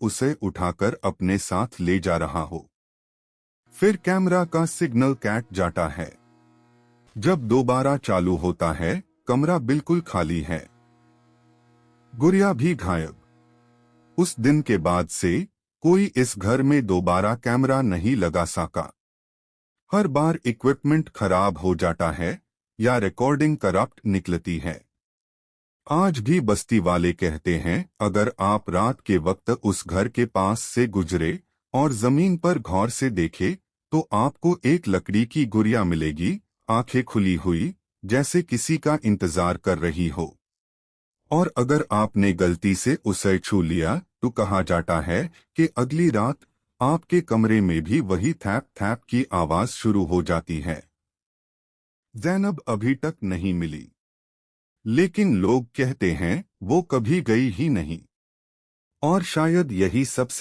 उसे उठाकर अपने साथ ले जा रहा हो। फिर कैमरा का सिग्नल कट जाता है। जब दोबारा चालू होता है, कमरा बिल्कुल खाली है। गुड़िया भी गायब। उस दिन के बाद से कोई इस घर में दोबारा कैमरा नहीं लगा सका। हर बार इक्विपमेंट खराब हो जाता है या रिकॉर्डिंग करप्ट निकलती है। आज भी बस्ती वाले कहते हैं, अगर आप रात के वक्त उस घर के पास से गुजरे और जमीन पर गौर से देखे तो आपको एक लकड़ी की गुड़िया मिलेगी, आंखें खुली हुई, जैसे किसी का इंतजार कर रही हो। और अगर आपने गलती से उसे छू लिया तो कहा जाता है कि अगली रात आपके कमरे में भी वही थैप थैप की आवाज शुरू हो जाती है। ज़ैनब अभी तक नहीं मिली, लेकिन लोग कहते हैं वो कभी गई ही नहीं। और शायद यही सबसे